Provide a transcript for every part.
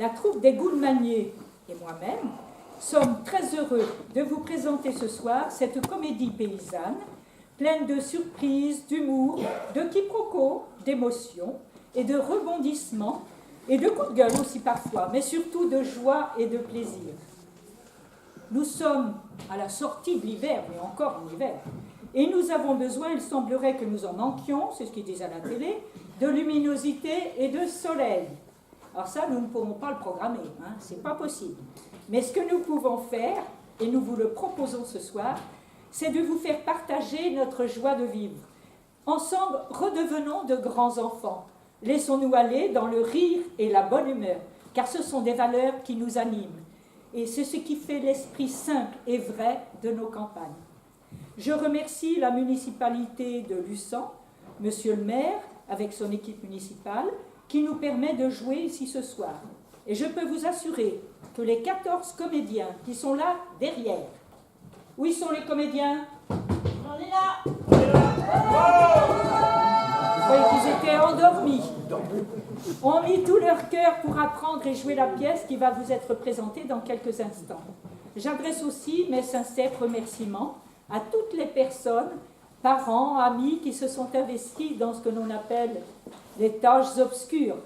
la troupe des Goulmaniers et moi-même sommes très heureux de vous présenter ce soir cette comédie paysanne pleine de surprises, d'humour, de quiproquos, d'émotions et de rebondissements et de coups de gueule aussi parfois, mais surtout de joie et de plaisir. Nous sommes à la sortie de l'hiver, mais encore en hiver, et nous avons besoin, il semblerait que nous en manquions, c'est ce qu'ils disent à la télé, de luminosité et de soleil. Alors ça, nous ne pourrons pas le programmer, hein, c'est pas possible. Mais ce que nous pouvons faire, et nous vous le proposons ce soir, c'est de vous faire partager notre joie de vivre. Ensemble, redevenons de grands enfants. Laissons-nous aller dans le rire et la bonne humeur, car ce sont des valeurs qui nous animent. Et c'est ce qui fait l'esprit simple et vrai de nos campagnes. Je remercie la municipalité de Luçon, monsieur le maire, avec son équipe municipale, qui nous permet de jouer ici ce soir. Et je peux vous assurer que les 14 comédiens qui sont là derrière, où sont les comédiens? On est là. Vous voyez qu'ils étaient endormis. Ont mis tout leur cœur pour apprendre et jouer la pièce qui va vous être présentée dans quelques instants. J'adresse aussi mes sincères remerciements à toutes les personnes, parents, amis qui se sont investis dans ce que l'on appelle les tâches obscures.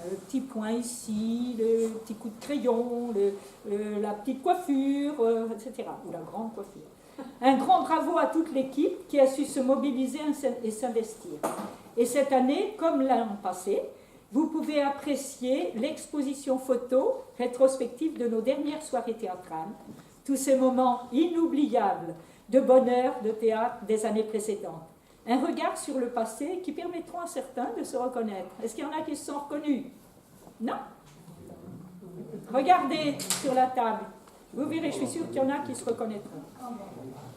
Le petit point ici, le petit coup de crayon, la petite coiffure, etc. Ou la grande coiffure. Un grand bravo à toute l'équipe qui a su se mobiliser et s'investir. Et cette année, comme l'an passé, vous pouvez apprécier l'exposition photo rétrospective de nos dernières soirées théâtrales, tous ces moments inoubliables de bonheur de théâtre des années précédentes. Un regard sur le passé qui permettront à certains de se reconnaître. Est-ce qu'il y en a qui se sont reconnus? Non? Regardez sur la table. Vous verrez, je suis sûre qu'il y en a qui se reconnaîtront.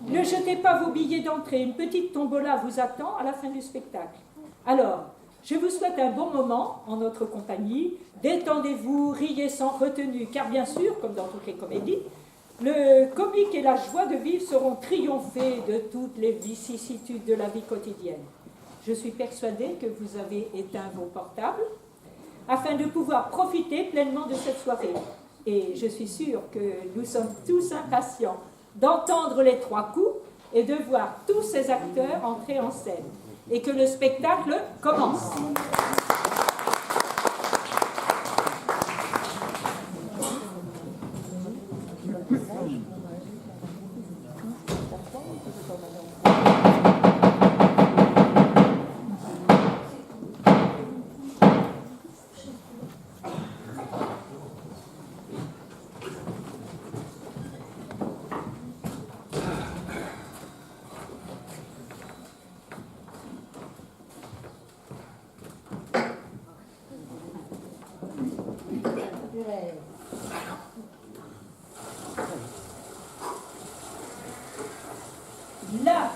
Ne jetez pas vos billets d'entrée. Une petite tombola vous attend à la fin du spectacle. Alors, je vous souhaite un bon moment en notre compagnie. Détendez-vous, riez sans retenue, car bien sûr, comme dans toutes les comédies, le comique et la joie de vivre seront triomphés de toutes les vicissitudes de la vie quotidienne. Je suis persuadée que vous avez éteint vos portables afin de pouvoir profiter pleinement de cette soirée. Et je suis sûre que nous sommes tous impatients d'entendre les 3 coups et de voir tous ces acteurs entrer en scène. Et que le spectacle commence. Là,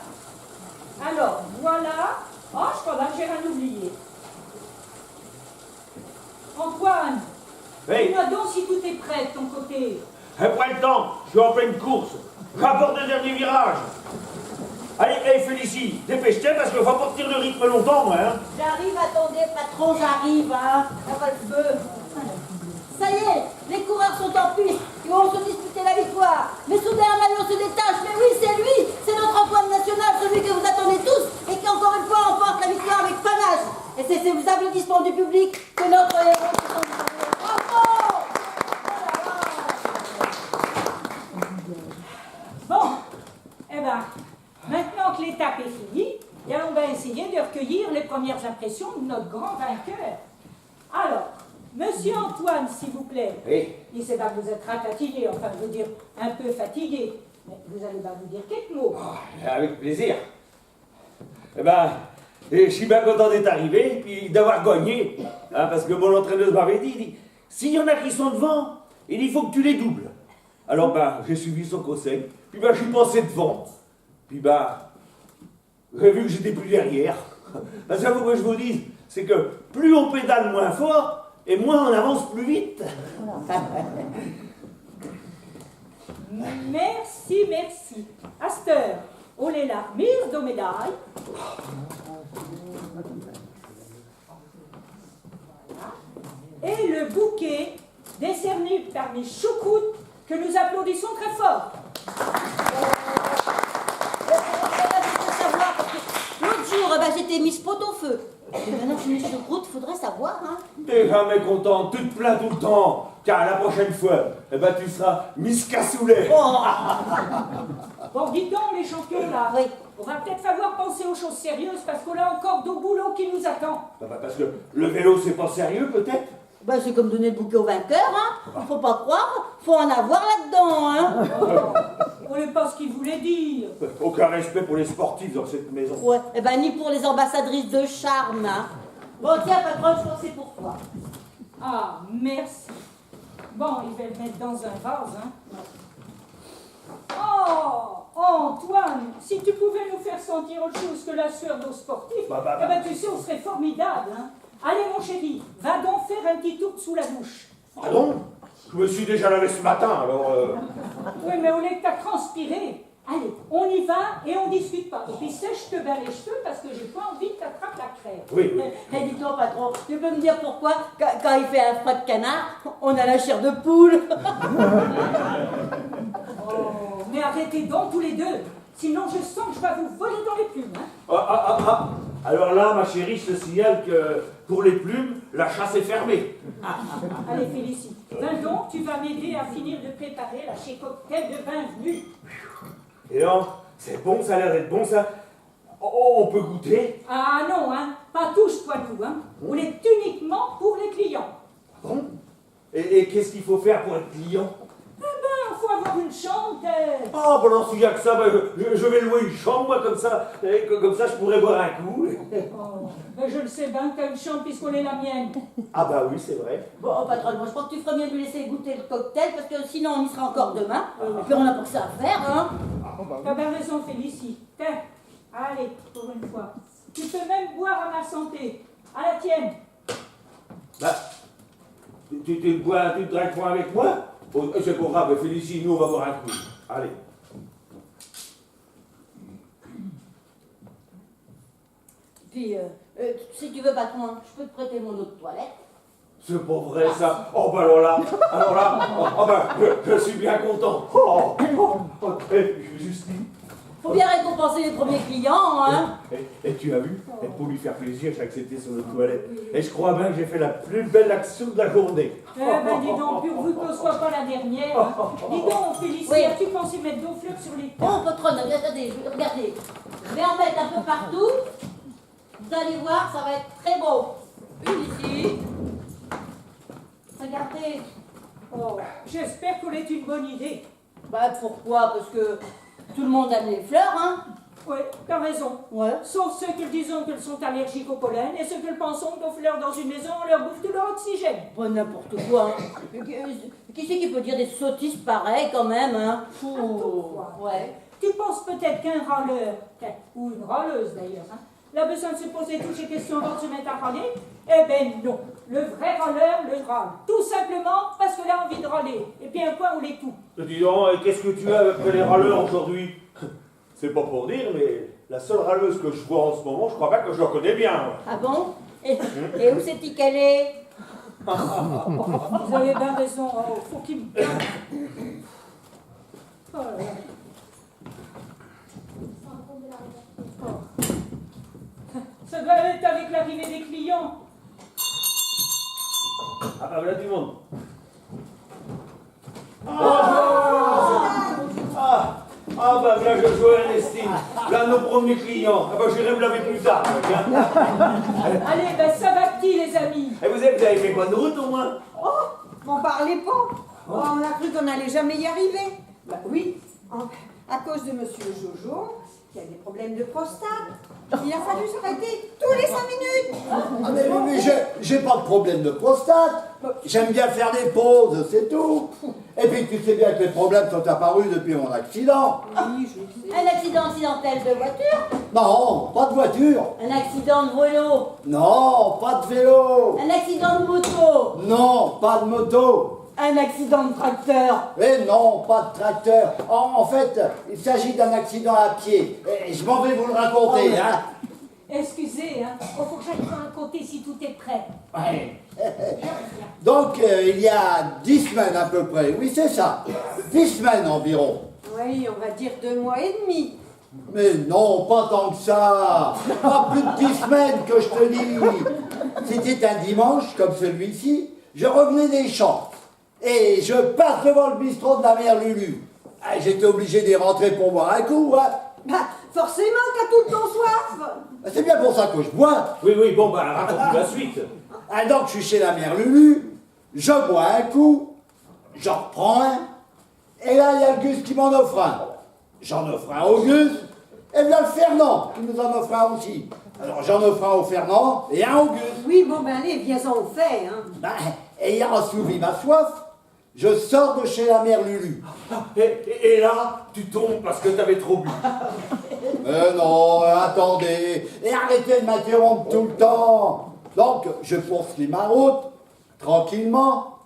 alors, voilà. Oh, je crois que j'ai rien oublié. Antoine, Oui. dis-moi donc si tout est prêt de ton côté. Pas le temps, je suis en pleine course. J'apporte le dernier virage. Allez, Félicie, dépêche-toi parce qu'il ne faut pas tenir le rythme longtemps, moi. Hein. J'arrive, attendez, patron, j'arrive, hein. Ça va le feu. Ça y est, les coureurs sont en piste. Ils vont se disputer la victoire. Mais soudain, un maillot se détache. Mais oui, c'est lui. C'est notre Antoine national, celui que vous attendez tous et qui, encore une fois, emporte la victoire avec panache. Et c'est ces applaudissements du public que notre héros se sent saluer. Bravo! Bon, eh bien, maintenant que l'étape est finie, on va essayer de recueillir les premières impressions de notre grand vainqueur. Alors, Monsieur Antoine, s'il vous plaît. Oui. Il sait pas que vous êtes ratatiner, enfin, je veux dire, un peu fatigué. Mais vous allez pas vous dire quelques mots. Oh, avec plaisir. Eh ben, je suis bien content d'être arrivé et d'avoir gagné. Hein, parce que mon entraîneuse m'avait dit, s'il y en a qui sont devant, il faut que tu les doubles. Alors, ben, j'ai suivi son conseil. Puis, ben, je suis passé devant. Puis, ben, j'ai vu que j'étais plus derrière. Parce qu'il faut que je vous dise, c'est que plus on pédale moins fort, et moins on avance plus vite. Merci, merci. Asteur, olé la mise de médaille. Et le bouquet décerné par mes choucroutes que nous applaudissons très fort. L'autre jour, j'étais Miss Pot-au-Feu. Et maintenant que je suis Miss Choucroute, faudrait savoir, hein. T'es jamais content, tu te plains tout le temps. Car la prochaine fois, tu seras Miss Cassoulet. Bon, dites donc, les champions, là. Oui. On va peut-être falloir penser aux choses sérieuses parce qu'on a encore d'autres boulots qui nous attendent. Parce que le vélo, c'est pas sérieux, peut-être? C'est comme donner le bouquet au vainqueur, hein. Faut pas croire, faut en avoir là-dedans, hein. On n'est pas ce qu'il voulait dire. Aucun respect pour les sportifs dans cette maison. Ouais, ni pour les ambassadrices de charme, hein. Bon, tiens, patronne, je crois que c'est pour toi. Ah, merci. Bon, il va le mettre dans un vase, hein. Oh, Antoine, si tu pouvais nous faire sentir autre chose que la sueur d'eau sportifs, tu sais, on serait formidable, hein. Allez, mon chéri, va donc faire un petit tour sous la douche. Pardon? Je me suis déjà lavé ce matin, alors... Oui, mais au lieu que t'as transpiré, allez, on y va et on discute pas. Et puis sèche-te bien les cheveux parce que j'ai pas envie que t'attrapes la crève. Oui, oui. Dis-toi, patron, tu peux me dire pourquoi, quand il fait un froid de canard, on a la chair de poule? Oh, mais arrêtez donc tous les deux. Sinon, je sens que je vais vous voler dans les plumes, hein. Alors là, ma chérie, je te signale que pour les plumes, la chasse est fermée. Allez, Félicie, viens donc, tu vas m'aider à finir de préparer la chez cocktail de bienvenue. Et non, c'est bon, ça a l'air d'être bon, ça. Oh, on peut goûter? Ah non, hein, pas tous poilous, hein. On est uniquement pour les clients. Bon. Et qu'est-ce qu'il faut faire pour être client? Il faut avoir une chambre. Ah, non, s'il n'y a que ça, je vais louer une chambre, moi, comme ça je pourrais boire un coup. Je le sais bien que t'as une chambre puisqu'on est la mienne. Ah bah oui, c'est vrai. Bon, patronne, moi je crois que tu ferais mieux de lui laisser goûter le cocktail parce que sinon on y sera encore demain. Et puis on n'a pas que ça à faire, hein. T'as bien raison, Félicie. Tiens, allez, pour une fois. Tu peux même boire à ma santé. À la tienne. Tu te dragues point avec moi? C'est pas grave, Félicie, nous on va boire un coup. Allez. Puis, si tu veux, patron, je peux te prêter mon eau de toilette. C'est pas vrai ça. Oh bah alors là, je suis bien content. Justine. Faut bien récompenser les premiers clients, hein. Et tu as vu, et pour lui faire plaisir, j'ai accepté sur le toilette. Et je crois bien que j'ai fait la plus belle action de la journée. Dis donc, pourvu que ce soit pas la dernière. Hein. Dis donc, Félicie, Oui. as-tu pensé mettre d'eau fleurs sur les tables? Bon, patronne, attendez, regardez. Je vais en mettre un peu partout. Vous allez voir, ça va être très beau. Une ici. Regardez. Oh, j'espère qu'on est une bonne idée. Pourquoi? Parce que tout le monde aime les fleurs, hein. Oui, t'as raison. Ouais. Sauf ceux qui disent qu'elles sont allergiques au pollen et ceux qui pensent qu'aux fleurs dans une maison, on leur bouffe tout leur oxygène. Pas n'importe quoi, hein. Qui c'est qui peut dire des sottises pareilles quand même, hein? Ouais. Tu penses peut-être qu'un râleur, ou une râleuse d'ailleurs, hein, a besoin de se poser toutes ces questions avant de se mettre à râler? Eh ben non. Le vrai râleur le râle. Tout simplement parce qu'il a envie de râler. Et puis un point où les tout. Dis donc, qu'est-ce que tu as après les râleurs aujourd'hui? C'est pas pour dire, mais la seule râleuse que je vois en ce moment, je crois pas que je la connais bien. Ah bon? Et où c'est-il qu'elle est? Vous avez bien raison. Oh, faut qu'il me calme. Oh là là. Oh. Ça doit être avec l'arrivée des clients. Ah bah voilà du monde. Bah là je joue Ernestine. Là nos premiers clients. Ah bah j'irai me laver plus tard. Allez, ben ça va petit les amis. Et vous avez fait quoi de route au moins? M'en parlez pas. Oh, on a cru qu'on n'allait jamais y arriver. Oui, à cause de monsieur Jojo, qui a des problèmes de prostate. Il a fallu s'arrêter tous les 5 minutes. Ah mais j'ai pas de problème de prostate. J'aime bien faire des pauses, c'est tout. Et puis tu sais bien que les problèmes sont apparus depuis mon accident. Oui, je sais. Un accident accidentel de voiture? Non, pas de voiture. Un accident de vélo? Non, pas de vélo. Un accident de moto? Non, pas de moto. Un accident de tracteur? Et non, pas de tracteur. En fait, il s'agit d'un accident à pied. Et je m'en vais vous le raconter, hein. Excusez, hein. Oh, faut que j'aille faire un côté si tout est prêt. Ouais. Donc, il y a 10 semaines à peu près. Oui, c'est ça. 10 semaines environ. Oui, on va dire 2 mois et demi. Mais non, pas tant que ça. Pas plus de 10 semaines que je te dis. C'était un dimanche comme celui-ci. Je revenais des champs. Et je passe devant le bistrot de la mère Lulu. Ah, j'étais obligé d'y rentrer pour boire un coup, hein. Bah, forcément, t'as tout le temps soif. C'est bien pour ça que je bois. Oui, oui, bon, bah, raconte-nous la suite. Ah, donc, je suis chez la mère Lulu. Je bois un coup. J'en reprends un. Et là, il y a le Gus qui m'en offre un. J'en offre un au Gus. Et bien le Fernand qui nous en offre un aussi. Alors, j'en offre un au Fernand et un au Gus. Oui, bon, ben allez, viens-en au fait, hein. Ben, ayant assouvi ma soif, je sors de chez la mère Lulu. Et là, tu tombes parce que t'avais trop bu. Mais non, attendez, et arrêtez de m'interrompre tout le temps. Donc, je poursuis ma route, tranquillement.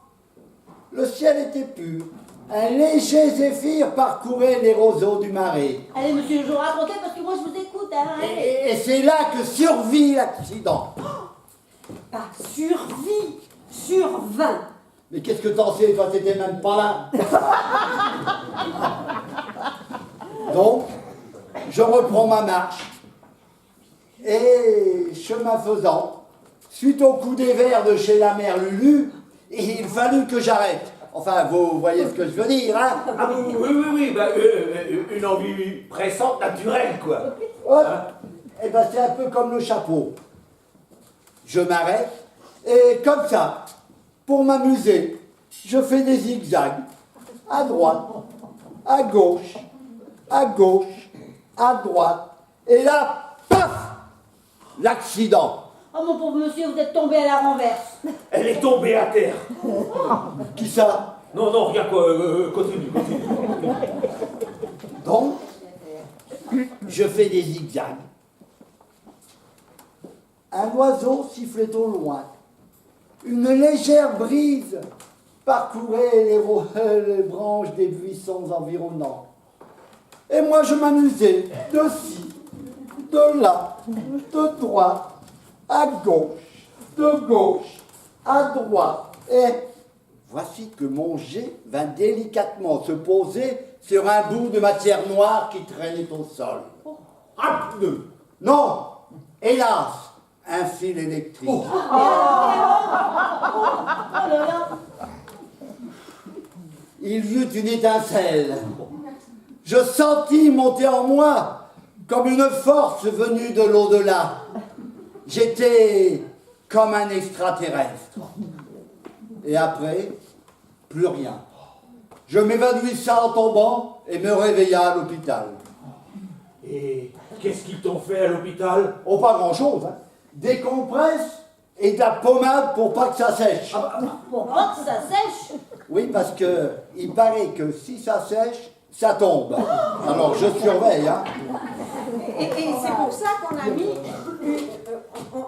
Le ciel était pur. Un léger zéphyr parcourait les roseaux du marais. Allez, monsieur le jour, racontez parce que moi je vous écoute, hein. Allez. Et c'est là que survit l'accident. Pas survie, sur 20. Mais qu'est-ce que t'en sais, toi, t'étais même pas là. Donc, je reprends ma marche. Et, chemin faisant, suite au coup des verres de chez la mère Lulu, il fallut que j'arrête. Enfin, vous voyez ce que je veux dire, hein? Ah oui, bah, une envie pressante, naturelle, quoi. Ouais. Et ben, c'est un peu comme le chapeau. Je m'arrête, et comme ça, pour m'amuser, je fais des zigzags, à droite, à gauche, à gauche, à droite, et là, paf, l'accident. Oh mon pauvre monsieur, vous êtes tombé à la renverse. Elle est tombée à terre. Qui ça? Non, rien quoi, continue. Donc, je fais des zigzags. Un oiseau sifflait au loin. Une légère brise parcourait les branches des buissons environnants. Et moi, je m'amusais de ci, de là, de droite, à gauche, à droite. Et voici que mon jet vint délicatement se poser sur un bout de matière noire qui traînait au sol. Un pneu. Non, hélas, un fil électrique. Oh là là. Il y eut une étincelle. Je sentis monter en moi comme une force venue de l'au-delà. J'étais comme un extraterrestre. Et après, plus rien. Je m'évanouissa en tombant et me réveilla à l'hôpital. Et qu'est-ce qu'ils t'ont fait à l'hôpital? Oh, pas grand-chose, hein. Des compresses et de la pommade pour pas que ça sèche. Pour pas que ça sèche. Oui, parce que il paraît que si ça sèche, ça tombe. Alors je surveille, hein. Et c'est pour ça qu'on a mis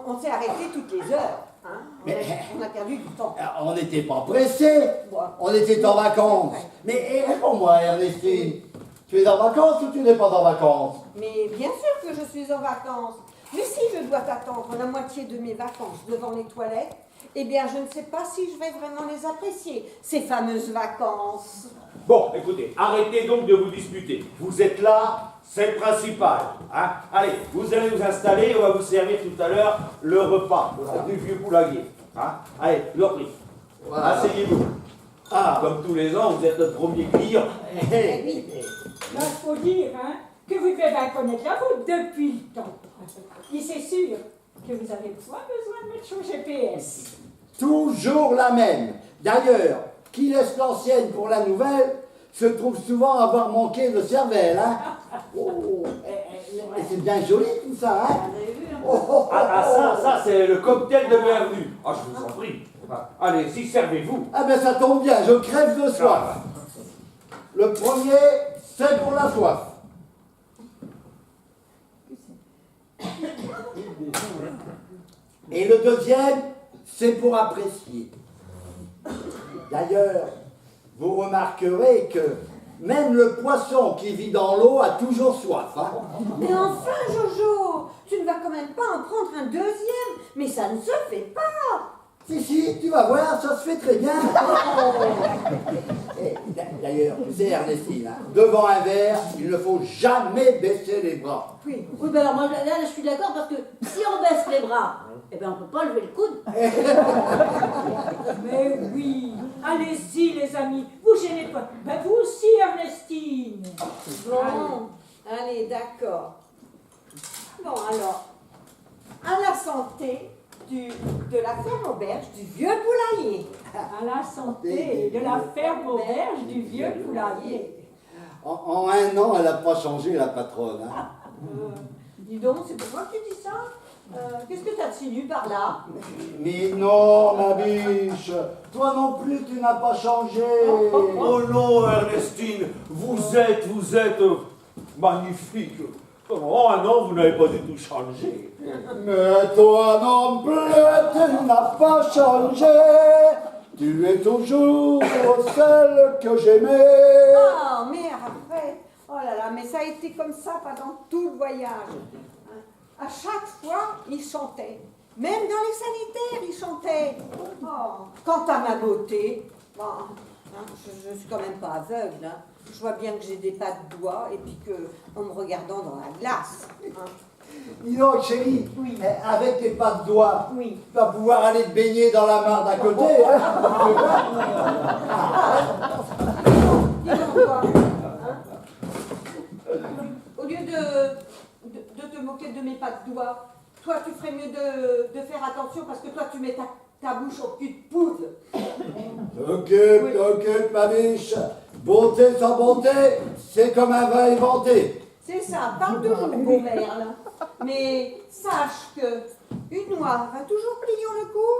on s'est arrêté toutes les heures. Hein. On a perdu du temps. On n'était pas pressés, on était en vacances. Mais réponds-moi, Ernestine, tu es en vacances ou tu n'es pas en vacances? Mais bien sûr que je suis en vacances. Mais si je dois t'attendre la moitié de mes vacances devant les toilettes, eh bien je ne sais pas si je vais vraiment les apprécier, ces fameuses vacances. Bon, écoutez, arrêtez donc de vous disputer. Vous êtes là, c'est le principal. Hein. Allez, vous allez vous installer, on va vous servir tout à l'heure le repas du vieux poulailler. Hein. Allez, je vous en prie. Voilà. Asseyez-vous. Ah, comme tous les ans, vous êtes notre premier client. Il faut dire hein, que vous devez bien connaître la route depuis le temps. Et c'est sûr que vous avez pas besoin de mettre sur GPS. Toujours la même. D'ailleurs, qui laisse l'ancienne pour la nouvelle se trouve souvent avoir manqué de cervelle, hein. Oh, c'est bien joli tout ça, hein. Ça, c'est le cocktail de bienvenue. Ah, je vous en prie. Allez-y, servez-vous. Ah ben ça tombe bien, je crève de soif. Le premier, c'est pour la soif. Et le deuxième, c'est pour apprécier. D'ailleurs, vous remarquerez que Même le poisson qui vit dans l'eau a toujours soif. Hein. Mais enfin, Jojo, tu ne vas quand même pas en prendre un deuxième. Mais ça ne se fait pas. Si, tu vas voir, ça se fait très bien. Et d'ailleurs, tu sais, Ernestine, hein, devant un verre, il ne faut jamais baisser les bras. Oui, ben alors moi là je suis d'accord parce que si on baisse les bras, eh ben on peut pas lever le coude. Mais oui, allez-y les amis, vous gênez pas. Ben vous aussi Ernestine. Bon, allez, d'accord. Bon, alors, à la santé de la ferme auberge du vieux poulailler. À la santé de la ferme auberge du vieux poulailler. En un an, elle n'a pas changé, la patronne. Hein. Dis donc, c'est pourquoi que tu dis ça qu'est-ce que tu as de nu par là? Mais non, ma biche, toi non plus, tu n'as pas changé. Oh non, Ernestine, vous êtes magnifique. En un an, vous n'avez pas du tout changé. Mais toi non plus, tu n'as pas changé. Tu es toujours celle que j'aimais. Ah, mais arrête. Oh là là, mais ça a été comme ça pendant tout le voyage. À chaque fois, il chantait. Même dans les sanitaires, il chantait. Oh. Quant à ma beauté, bon, hein, je ne suis quand même pas aveugle. Hein. Je vois bien que j'ai des pas de doigts et puis qu'en me regardant dans la glace. Hein. Dis donc, chérie, Oui. avec tes pas de doigts, Oui. tu vas pouvoir aller te baigner dans la mare d'à côté. Hein. Dis donc, toi, hein. Au lieu de te moquer de mes pas de doigts, toi, tu ferais mieux de faire attention parce que toi, tu mets ta bouche au cul de poudre. T'occupe, ma biche. Bonté sans bonté, c'est comme un vin inventé. C'est ça, parle toujours, beau merle. Mais sache que une noire va toujours plier le cou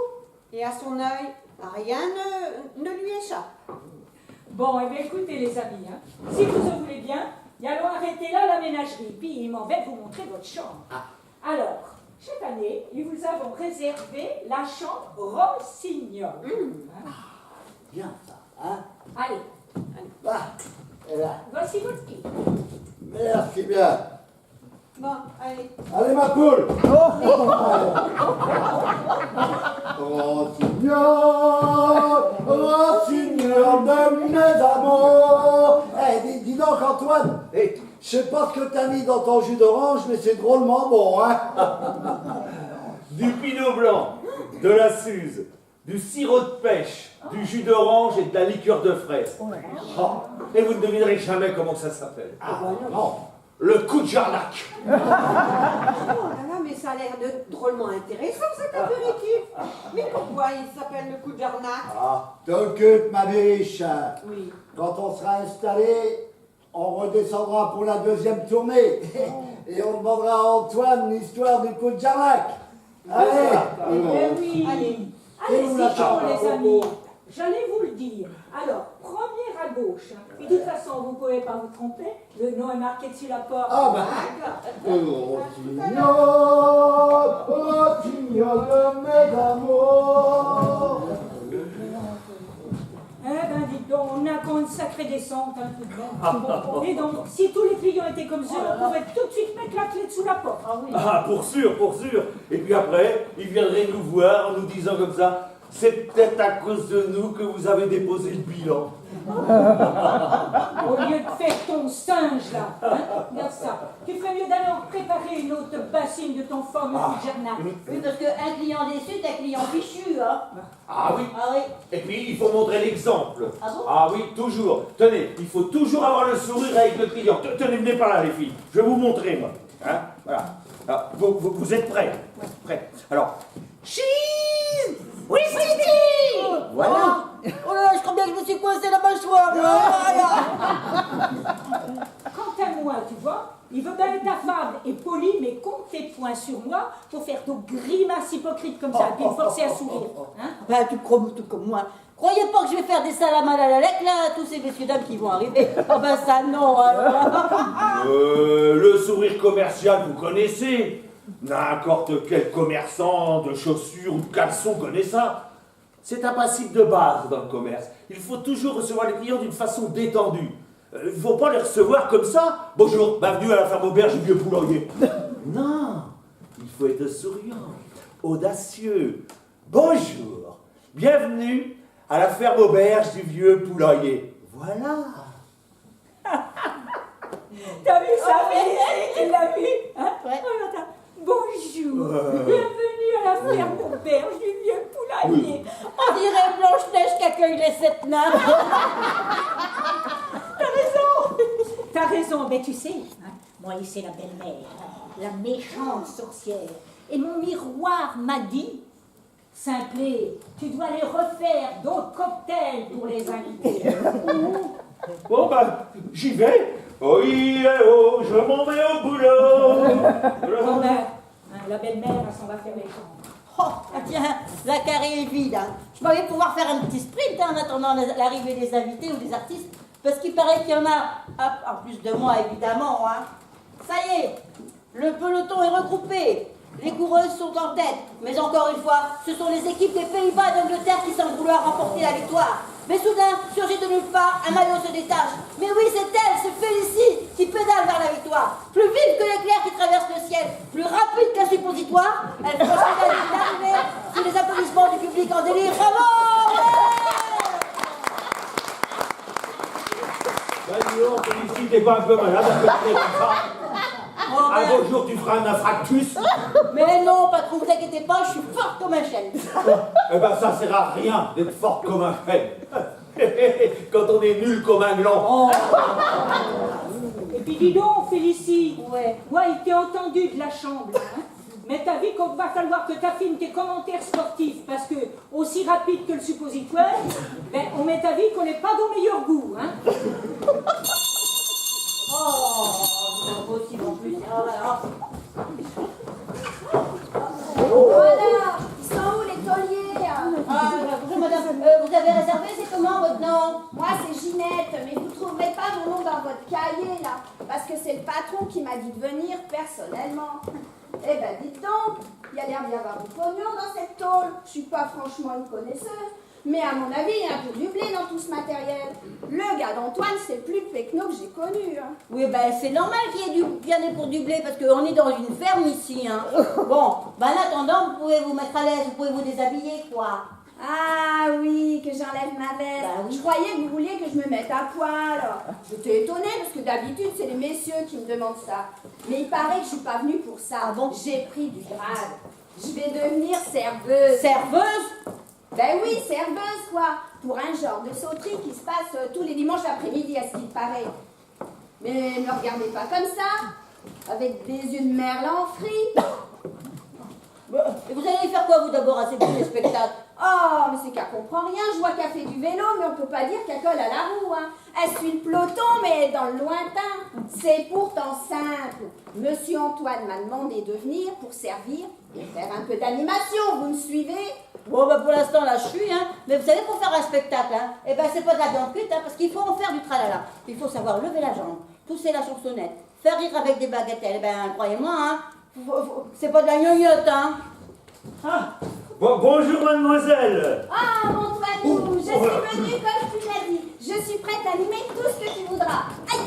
et à son œil, rien ne lui échappe. Bon, eh bien écoutez les amis, hein, si vous en voulez bien, nous allons arrêter là la ménagerie, puis il m'en va vous montrer votre chambre. Alors, cette année, nous vous avons réservé la chambre Rossignol. Hein. Bien ça, hein. Allez, Et là, voici votre lit. merci bien. Bon, allez. Allez, ma poule. Rossignol de mes amours. Eh, dis donc, Antoine, je sais pas ce que t'as mis dans ton jus d'orange, mais c'est drôlement bon, hein. Du pinot blanc, de la suze, du sirop de pêche, du jus d'orange et de la liqueur de fraise. Oh, et vous ne devinerez jamais comment ça s'appelle. Ah, non. Le coup de Jarnac. Oh là là, mais ça a l'air de drôlement intéressant cet apéritif. Mais pourquoi il s'appelle le coup de Jarnac? Ah, t'occupe, ma biche. Oui. Quand on sera installé, on redescendra pour la deuxième tournée. Et on demandera à Antoine l'histoire du coup de Jarnac. Allez. Eh bien oui. Allez. Allez, où la c'est chaud chambre, les amis. J'allais vous le dire. Alors, première à gauche. Hein. Et de toute façon, vous ne pouvez pas vous tromper. Le nom est marqué dessus la porte. Ah bah. Rossignol de mes amours. Eh ben, dites donc, on a quand une sacrée descente, hein, tout de même. Et donc, si tous les clients étaient comme ça, on pourrait tout de suite mettre la clé dessous la porte. Ah oui. Ah, pour sûr, pour sûr. Et puis après, ils viendraient nous voir en nous disant comme ça, c'est peut-être à cause de nous que vous avez déposé le bilan. Au lieu de faire ton singe, là, hein, regarde ça. Tu ferais mieux d'aller en préparer une autre bassine de ton fameux Jarnac. Oui, parce qu'un client déçu, c'est un client fichu, hein. Ah oui. Ah oui. Et puis, il faut montrer l'exemple. Ah bon? Ah oui, toujours. Tenez, il faut toujours avoir le sourire avec le client. Tenez, venez par là, les filles. Je vais vous montrer, moi. Hein, voilà. Alors, vous êtes prêts? Prêts. Alors, cheese! Oui, Titi! Voilà. Oh là là, je crois bien que je me suis coincé la mâchoire. Quant à moi, tu vois, il veut bien être affable et poli, mais compte tes points sur moi pour faire ton grimace hypocrite comme ça, et puis me forcer à sourire. Hein? Ben, tu crois tout comme moi. Croyez pas que je vais faire des salames à la lec, là, à tous ces messieurs dames qui vont arriver. Ah ben ça, non. Hein. Le sourire commercial, vous connaissez. N'importe quel commerçant de chaussures ou de caleçons connaît ça. C'est un principe de base dans le commerce. Il faut toujours recevoir les clients d'une façon détendue. Il faut pas les recevoir comme ça. Bonjour, bienvenue à la ferme auberge du vieux poulailler. Non, il faut être souriant, audacieux. Bonjour, bienvenue à la ferme auberge du vieux poulailler. Voilà. T'as vu ça, Félicie? Tu l'as vu, hein? Ouais. Oh, attends. Bonjour, bienvenue à la ferme auberge du vieux poulailler. On dirait Blanche-Neige qui accueille les 7 nains. T'as raison, mais tu sais, hein, moi, c'est la belle-mère, la méchante sorcière. Et mon miroir m'a dit, Simplet, tu dois les refaire d'autres cocktails pour les invités. Bon, ben, j'y vais. Oh, oh, je m'en vais au boulot. Bon, ben, hein, la belle-mère, elle s'en va faire les chambres. Oh, ah tiens, la carré est vide. Hein. Je m'avais pouvoir faire un petit sprint hein, en attendant l'arrivée des invités ou des artistes, parce qu'il paraît qu'il y en a, en plus de moi évidemment. Hein. Ça y est, le peloton est regroupé. Les coureuses sont en tête, mais encore une fois, ce sont les équipes des Pays-Bas et d'Angleterre qui semblent vouloir remporter la victoire. Mais soudain, surgit de nulle part, un maillot se détache. Mais oui, c'est elle, c'est Félicie, qui pédale vers la victoire. Plus vite que l'éclair qui traverse le ciel, plus rapide qu'un suppositoire, elle franchit la ligne d'arrivée sous les applaudissements du public en délire. Bravo! Ben, dis donc, Félicie, t'es pas un peu malade à côté comme ça? Oh, Un beau jour, tu feras un infarctus. mais non, patron, vous inquiétez pas, je suis forte comme un chêne. Eh ben, ça sert à rien d'être forte comme un chêne. Quand on est nul comme un gland. Et puis dis donc, Félicie, Ouais. moi, il t'est entendu de la chambre, hein. Mais t'as vu qu'on va falloir que t'affines tes commentaires sportifs, parce que, aussi rapide que le suppositoire, ben, on met ta vie qu'on n'est pas dans le meilleur goût, hein. Oh, c'est impossible en plus. Oh, là. Voilà, ils sont où les tauliers? Ah, bonjour madame, vous avez réservé, c'est comment votre nom? Moi c'est Ginette, mais vous trouverez pas mon nom dans votre cahier là, parce que c'est le patron qui m'a dit de venir personnellement. Eh ben dites donc, il y a l'air d'y avoir du pognon dans cette tôle. Je suis pas franchement une connaisseuse, mais à mon avis, il y a un peu du blé dans tout ce matériel. Le gars d'Antoine, c'est le plus pecno que j'ai connu. Hein. Oui, ben c'est normal qu'il y ait du bien pour du blé, parce qu'on est dans une ferme ici. Hein. Bon, ben en attendant, vous pouvez vous mettre à l'aise, vous pouvez vous déshabiller, quoi. Ah oui, que j'enlève ma veste. Bah oui. Je croyais que vous vouliez que je me mette à poil. J'étais étonnée parce que d'habitude c'est les messieurs qui me demandent ça. Mais il paraît que je suis pas venue pour ça. Ah bon? J'ai pris du grade. Je vais devenir serveuse. Serveuse? Ben oui, serveuse quoi. Pour un genre de sauterie qui se passe tous les dimanches après-midi à ce qu'il paraît. Mais ne me regardez pas comme ça. Avec des yeux de merlan frits. Et vous allez faire quoi, vous, d'abord, à ces petits spectacles? Oh, mais c'est qu'elle comprend rien. Je vois qu'elle fait du vélo, mais on peut pas dire qu'elle colle à la roue. Hein. Elle suit le peloton, mais elle est dans le lointain. C'est pourtant simple. Monsieur Antoine m'a demandé de venir pour servir et faire un peu d'animation. Vous me suivez? Bon, ben pour l'instant, là, je suis, hein. Mais vous savez, pour faire un spectacle, hein, eh ben, c'est pas de la viande cuite, hein, parce qu'il faut en faire du tralala. Il faut savoir lever la jambe, pousser la chansonnette, faire rire avec des bagatelles. Eh ben, croyez-moi, hein, c'est pas de la gnognotte, hein. Ah, bonjour, mademoiselle. Ah, mon Antoine, je suis venue comme tu l'as dit. Je suis prête à animer tout ce que tu voudras. Aïe,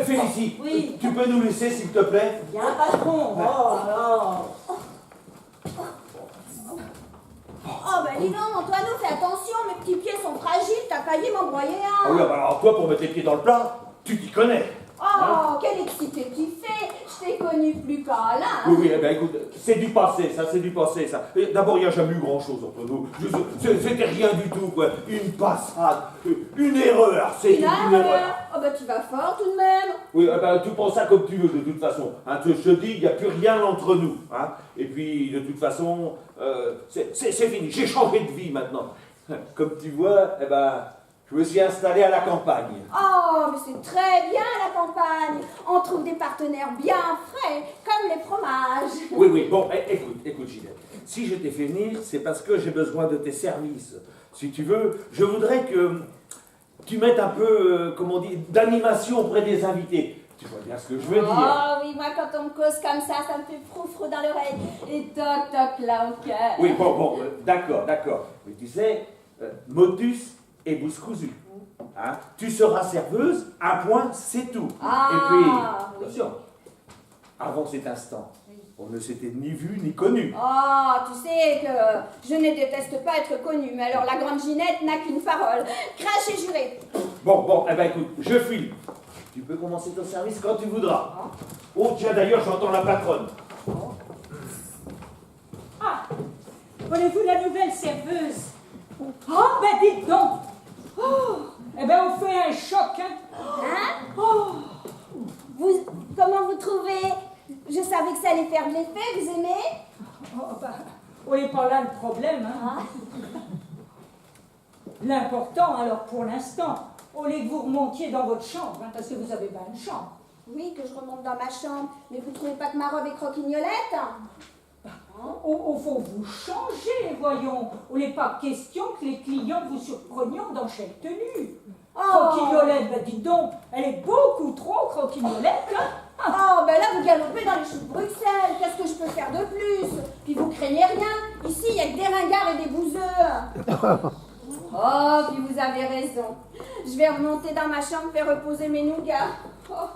Félicie, Oui. tu peux nous laisser, s'il te plaît? Bien, patron. Oh là là. Oh, ben dis donc, Antoine, fais attention, mes petits pieds sont fragiles, t'as failli m'embroyer un. Ah oui, bah alors toi, pour mettre les pieds dans le plat, tu t'y connais. Oh, quel excité tu fais. Je t'ai connu plus qu'à là. Oui, oui, eh ben écoute, c'est du passé, ça, c'est du passé, ça. D'abord, il n'y a jamais eu grand-chose entre nous. C'était rien du tout, quoi. Une passade, une erreur, c'est Une erreur. Oh, ben tu vas fort tout de même. Oui, eh ben, tu prends ça comme tu veux, de toute façon. Hein, je te dis, il n'y a plus rien entre nous. Hein. Et puis, de toute façon, c'est fini. J'ai changé de vie maintenant. Comme tu vois, eh ben, je me suis installé à la campagne. Oh, mais c'est très bien la campagne. On trouve des partenaires bien frais, comme les fromages. Oui, oui, bon, écoute, Ginette. Si je t'ai fait venir, c'est parce que j'ai besoin de tes services. Si tu veux, je voudrais que tu mettes un peu, comment on dit, d'animation auprès des invités. Tu vois bien ce que je veux dire. Oh oui, moi quand on me cause comme ça me fait froufrou dans l'oreille et toc toc là au cœur. Oui, bon, d'accord. Mais tu sais, motus et bouscousu. Hein? Tu seras serveuse, un point, c'est tout. Ah, Et puis, oui. attention, avant cet instant, on ne s'était ni vu ni connu. Oh, tu sais que je ne déteste pas être connue, mais alors la grande Ginette n'a qu'une parole. Crache et juré. Bon, eh ben écoute, je file. Tu peux commencer ton service quand tu voudras. Oh, tiens, d'ailleurs, j'entends la patronne. Ah, voulez-vous la nouvelle serveuse? Oh, ben dites donc. Oh, eh ben on fait un choc, hein. Hein? Oh, Comment vous trouvez? Je savais que ça allait faire de l'effet, vous aimez? oh, ben, on n'est pas là le problème, hein. Ah. L'important, alors pour l'instant, au lieu que vous remontiez dans votre chambre, hein, parce que vous avez bien une chambre. Oui, que je remonte dans ma chambre, mais vous trouvez pas que ma robe est croquignolette? Au fond, vous changez, voyons. On n'est pas question que les clients vous surprenions dans chaque tenue. Oh. Croquignolette, ben dites donc, elle est beaucoup trop croquignolette, hein. Oh, ben là, vous galopez dans les choux de Bruxelles. Qu'est-ce que je peux faire de plus? Puis vous craignez rien. Ici, il y a que des ringards et des bouseux. Oh, puis vous avez raison. Je vais remonter dans ma chambre, faire reposer mes nougats. Oh.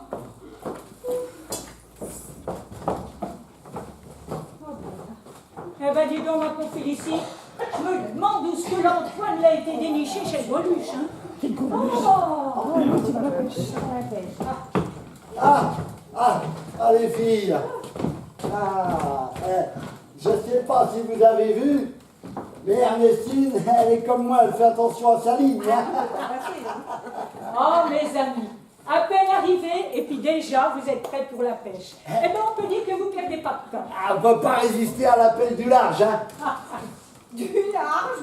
Eh ben dis donc, ma pauvre Félicie, je me demande où ce que l'Antoine l'a été déniché chez le Boluche, hein. Oh, Les filles. Je ne sais pas si vous avez vu, mais Ernestine, elle est comme moi, elle fait attention à sa ligne. Oh, mes amis, à peine arrivés, et puis déjà, vous êtes prêts pour la pêche. Eh ben, on peut dire que vous ne perdez pas de temps. On ne peut pas résister à l'appel du large, hein. Du large.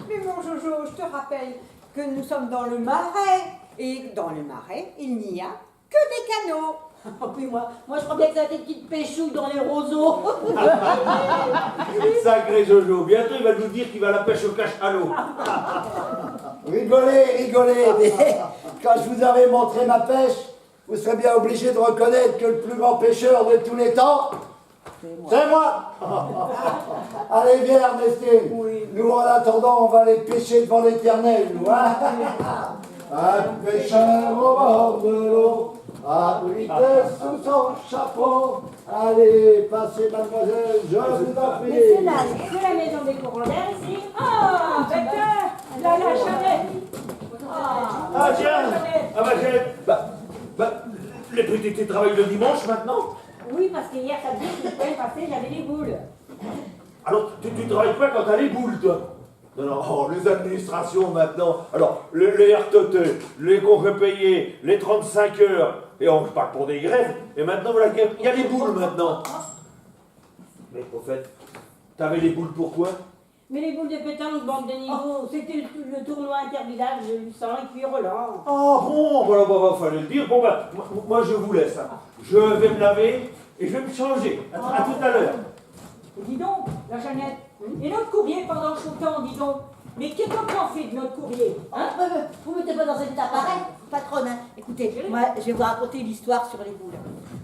Mais mon Jojo, je te rappelle que nous sommes dans le Marais. Et dans le Marais, il n'y a que des canaux. Oh, puis moi, je crois bien que ça a des petites péchouilles dans les roseaux. Sacré Jojo, bientôt il va nous dire qu'il va à la pêche au cachalot. Rigolez, mais quand je vous avais montré ma pêche, vous serez bien obligé de reconnaître que le plus grand pêcheur de tous les temps, c'est moi. Allez, viens Ernestine. Nous, en attendant, on va aller pêcher devant l'Éternel, nous, hein. Un pêcheur au bord de l'eau, abrité sous son chapeau. Allez, passez, mademoiselle, je vous en prie. Mais c'est la maison des courants-d'air ici. Ah, ben tiens, là, la Jeannette. Ah tiens, ah bah Jeannette, les petits travaillent le dimanche maintenant. Oui, parce que hier samedi, le week-end passé, j'avais des boules. Alors tu travailles pas quand t'as les boules, toi? Non, oh, les administrations maintenant, alors les RTT, les congés payés, les 35 heures, et on parle pour des grèves, et maintenant voilà, il y a les boules maintenant. Mais au fait, t'avais les boules pourquoi? Mais les boules de pétanque, bande de niveau, c'était le tournoi intervillage de Lucent et puis Roland. Ah bon, voilà, fallait le dire. Bon, moi je vous laisse. Hein. Je vais me laver et je vais me changer. À tout à l'heure. Et dis donc, la Jeannette, et notre courrier pendant le temps, dis donc. Mais qu'est-ce qu'on fait de notre courrier, hein? Vous ne mettez pas dans cet état pareil, patronne. Hein. Écoutez, moi, je vais vous raconter une histoire sur les boules.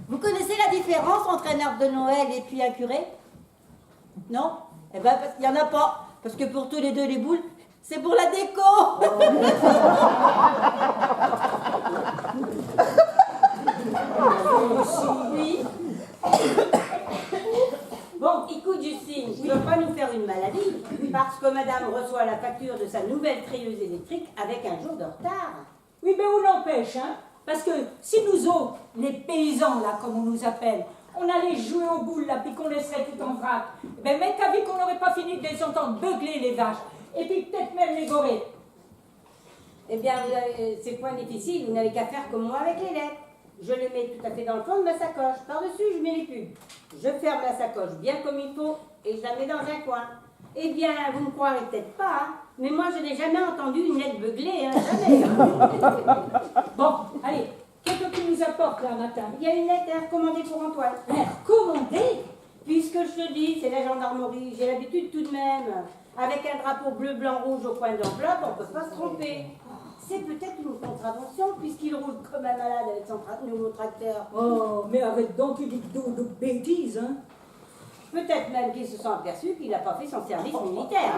Vous connaissez la différence entre un arbre de Noël et puis un curé? Non? Eh bien, parce qu'il n'y en a pas. Parce que pour tous les deux, les boules, c'est pour la déco. Oui. Bon, écoute Justine, tu ne veux pas nous faire une maladie parce que madame reçoit la facture de sa nouvelle treilleuse électrique avec un jour de retard. Oui, mais on l'empêche, hein. Parce que si nous autres, les paysans, là, comme on nous appelle, on allait jouer aux boules, là, puis qu'on laisserait tout en vrac, ben, mec, t'as vu qu'on n'aurait pas fini de les entendre beugler, les vaches, et puis peut-être même les gorées. Eh bien, c'est point difficile, vous n'avez qu'à faire comme moi avec les lettres. Je les mets tout à fait dans le fond de ma sacoche. Par-dessus, je mets les pubs. Je ferme la sacoche bien comme il faut et je la mets dans un coin. Eh bien, vous ne croirez peut-être pas, hein, mais moi, je n'ai jamais entendu une lettre beuglée, hein, jamais. Bon, allez, qu'est-ce que tu nous apportes, là, matin? Il y a une lettre recommandée pour Antoine. Recommandée? Puisque je te dis, c'est la gendarmerie, j'ai l'habitude tout de même. Avec un drapeau bleu, blanc, rouge au coin de l'enveloppe, on ne peut pas se tromper. C'est peut-être une contravention puisqu'il roule comme un malade avec son nouveau tracteur. Oh, mais arrête donc, tu dis de bêtises, hein. Peut-être même qu'ils se sont aperçus qu'il n'a pas fait son service militaire.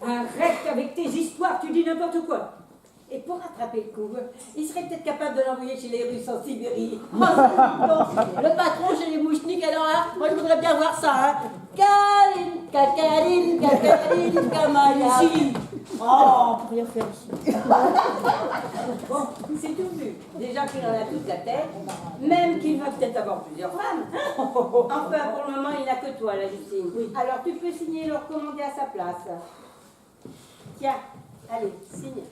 Arrête avec tes histoires, tu dis n'importe quoi. Et pour rattraper le coup, il serait peut-être capable de l'envoyer chez les Russes en Sibérie. Oh, le patron chez les mouchniks, alors là, moi je voudrais bien voir ça. Hein. Kaline, Kamaya. Oh, pour rien faire ici. Bon, c'est tout vu. Déjà qu'il en a toute la tête, même qu'il va peut-être avoir plusieurs femmes. Enfin, pour le moment, il n'a que toi, la Justine. Oui. Alors, tu peux signer le recommandé à sa place. Tiens, allez, signe.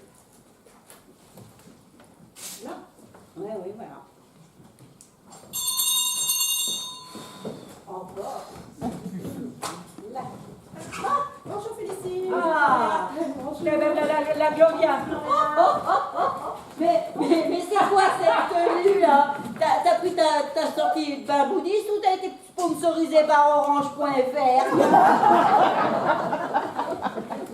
Là. Oui, voilà. Encore. Là. Ah, bonjour Félicie. Ah, la Gloria. Mais c'est quoi cette tenue là? T'as pris ta sortie de bain bouddhiste ou t'as été sponsorisé par Orange.fr?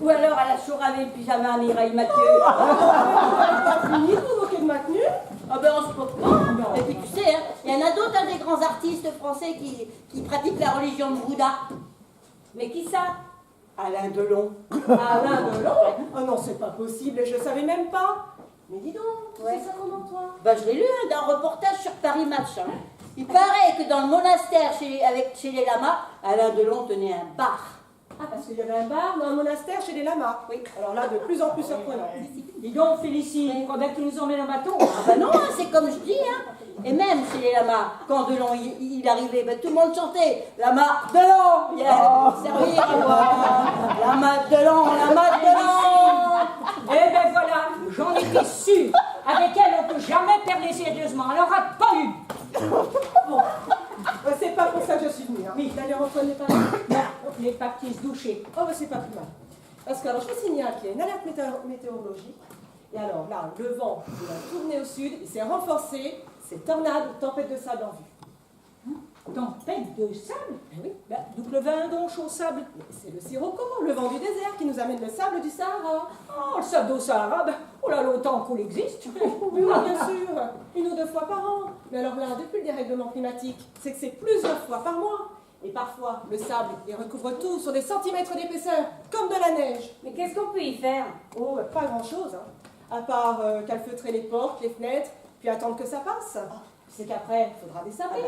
Ou alors elle a chouravé le pyjama à Mireille Mathieu? Pas fini de vous moquer de ma tenue? Ah ben on se moque pas. Et puis tu sais, hein, il y en a d'autres, hein, des grands artistes français qui pratiquent la religion de Bouddha. Mais qui ça? Alain Delon. Alain Delon? Oh non, c'est pas possible, je savais même pas. Mais dis donc, Ouais. c'est ça comment toi? Bah, je l'ai lu hein, dans un reportage sur Paris Match. Hein. Il paraît que dans le monastère chez les lamas, Alain Delon tenait un bar. Ah, parce qu'il y avait un bar dans un monastère chez les lamas. Oui. Alors là, de plus en plus surprenant. Dis donc, Félicie, il faudrait que tu nous emmènes en bateau. Ah bah non, hein, c'est comme je dis. Hein. Et même chez les lamas, quand Delon il arrivait, bah, tout le monde chantait Lama Delon, viens servir à boire. Lama Delon, Lama Delon. Eh ben voilà, j'en étais sûre. Avec elle, on ne peut jamais parler sérieusement. Elle n'aura pas eu. Bon, c'est pas pour ça que je suis venue. Hein. Oui. D'ailleurs, Antoine n'est pas là. Non, on est parti se doucher. Oh, bah c'est pas plus mal. Parce que alors, je vous signale qu'il y a une alerte météorologique. Et alors là, le vent il a tourné au sud, il s'est renforcé. C'est tornade ou tempête de sable en vue. Tempête de sable. Eh oui, Ben, donc le vin donche au sable. mais c'est le sirocco, le vent du désert qui nous amène le sable du Sahara. Oh, le sable au Sahara, ben, oh là, l'autant qu'il existe. Oui, bien sûr, 1 ou 2 fois par an. Mais alors là, depuis le dérèglement climatique, c'est que c'est plusieurs fois par mois. Et parfois, le sable, il recouvre tout sur des centimètres d'épaisseur, comme de la neige. Mais qu'est-ce qu'on peut y faire? Oh, pas grand-chose, hein. À part calfeutrer les portes, les fenêtres, puis attendre que ça passe. C'est qu'après, il faudra dessaper.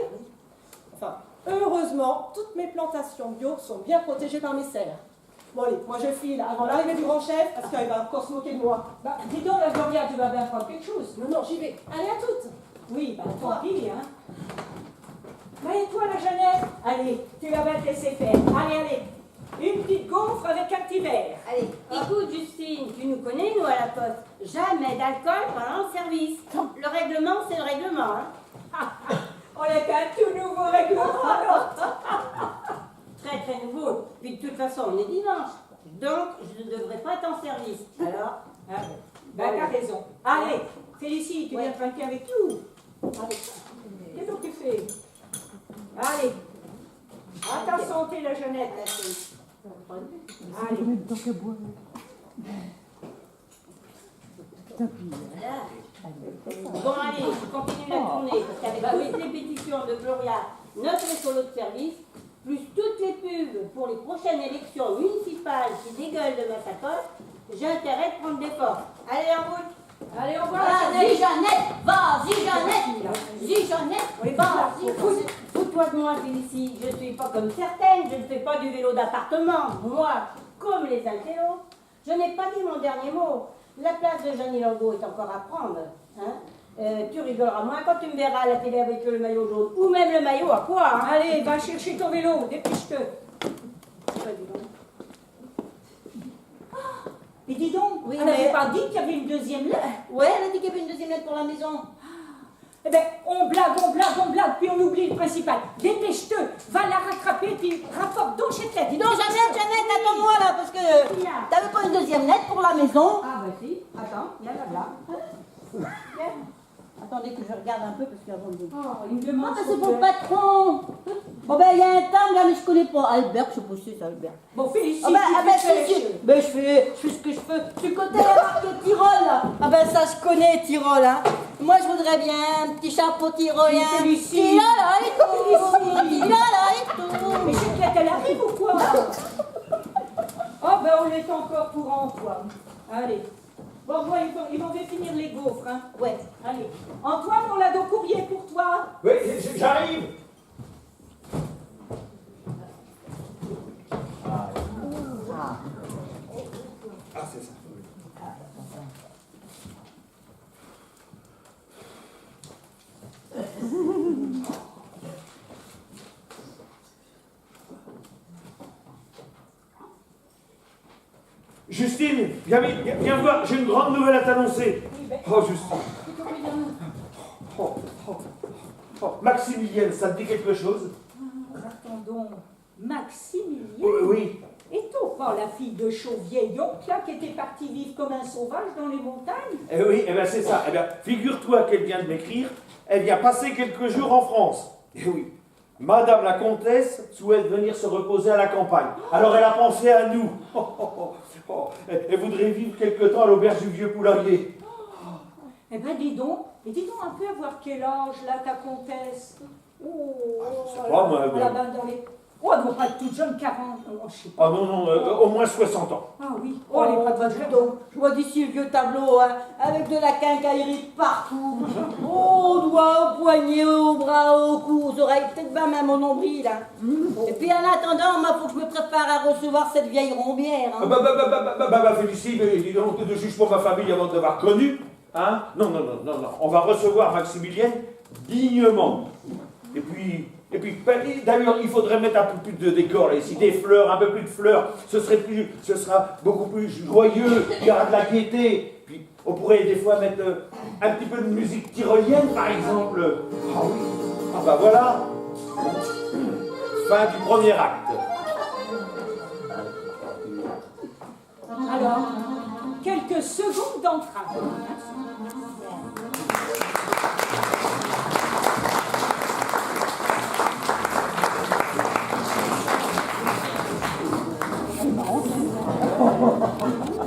Enfin, heureusement, toutes mes plantations bio sont bien protégées par mes serres. Bon allez, moi je file avant l'arrivée du grand chef, parce qu'il va encore se moquer de moi. Bah, dis donc, la Gloria, tu vas bien prendre quelque chose. Non, non, j'y vais. Allez, à toutes. Oui, bah tant pis, hein. Bah, et toi, la Jeannette? Allez, tu vas bien te laisser faire. Allez. Une petite gaufre avec un petit verre. Allez, écoute Justine, tu nous connais, nous à la poste. Jamais d'alcool pendant le service. Le règlement, c'est le règlement. Hein. On est un tout nouveau règlement, alors. Très très nouveau. Puis de toute façon, on est dimanche. Donc, je ne devrais pas être en service. Alors, Ah, bah, t'as raison. Allez, Félicie, tu viens trinquer avec nous. Allez, qu'est-ce que tu fais? Allez, à ta santé, la Jeannette. Allez. bon allez, je continue la tournée. Parce qu'avec toutes les pétitions de Gloria, notre écolo de service, plus toutes les pubs pour les prochaines élections municipales qui dégueulent de ma sacoche, j'ai intérêt de prendre des forces. Allez, en route. Allez, au revoir. Vas-y, Jeannette. Vas-y, Jeannette. Vas-y. Fous-toi de moi, Félicie. Je ne suis pas comme certaines. Je ne fais pas du vélo d'appartement. Moi, comme les altéros, je n'ai pas dit mon dernier mot. La place de Jeannie Langot est encore à prendre. Hein. Tu rigoleras moins quand tu me verras à la télé avec le maillot jaune. Ou même le maillot à poids. Hein. Allez, va chercher ton vélo, dépêche-te. Mais dis donc, Oui, elle mais- n'avait pas dit qu'il y avait une deuxième lettre. Ouais, elle a dit qu'il y avait une deuxième lettre pour la maison. Eh bien, on blague, puis on oublie le principal. Dépêche-te, va la rattraper, puis rapporte donc cette lettre. Dis donc, Jeannette, attends-moi là, parce que t'avais pas une deuxième lettre pour la maison. Ah bah si, attends, viens là. Viens. Attendez que je regarde un peu parce qu'avant de... Oh, il me Ah, demande ben, son c'est pour le père. patron. Bon, ben, il y a un temps, là, mais je connais pas. Albert, je sais pas si c'est Albert. Bon, félicite. Ah, ben, tu fais si, si. Ben, je fais ce que je peux. Du côté, il y a marqué Tyrol, là. Ah, ben, ça, je connais Tyrol, hein. Moi, je voudrais bien un petit chapeau tyrolien. Félicite. Tyrol, et tout. Félicite. Tyrol, et tout. Mais Chiclette, elle arrive ou quoi? Oh, ben on est encore pour Antoine. Allez. Bon, moi, ils vont finir les gaufres, hein. Ouais. Allez. Antoine, on a de courrier pour toi. Oui, j'arrive. Ah, c'est ça. Justine, viens voir, j'ai une grande nouvelle à t'annoncer. Oh, Justine. Oh, Maximilienne, ça te dit quelque chose? Attendons. Maximilien. Oui. Et-on pas la fille de Chauvier-Yonc, là, qui était partie vivre comme un sauvage dans les montagnes? Eh oui, eh bien c'est ça. Eh bien, figure-toi qu'elle vient de m'écrire, elle vient passer quelques jours en France. Eh oui. Madame la comtesse souhaite venir se reposer à la campagne. Alors elle a pensé à nous. Elle voudrait vivre quelque temps à l'auberge du vieux poulailler. Eh ben, dis donc un peu à voir quel âge, là, ta comtesse. Oh, sais pas, moi, elle a dans les... Oh, elle ne doit pas être toute jeune, 40. Oh, je sais pas. Ah non, au moins 60 ans. Ah oui. Oh, elle est pas toute jeune. Donc, je vois d'ici le vieux tableau, hein, avec de la quincaillerie partout. Au doigt, au poignet, au bras, au cou, aux oreilles, peut-être pas même au nombril. Hein. Et puis en attendant, il faut que je me prépare à recevoir cette vieille rombière. Hein. Félicie, mais dis donc, ne juge pas ma famille avant de l'avoir connue. Hein? Non. On va recevoir Maximilienne dignement. Et puis, d'ailleurs, il faudrait mettre un peu plus de décor là ici, des fleurs, un peu plus de fleurs. Ce sera beaucoup plus joyeux, il y aura de la gaieté. Puis, on pourrait des fois mettre un petit peu de musique tyrolienne, par exemple. Ah oui, ah bah voilà. Fin du premier acte. Alors, quelques secondes d'entrave.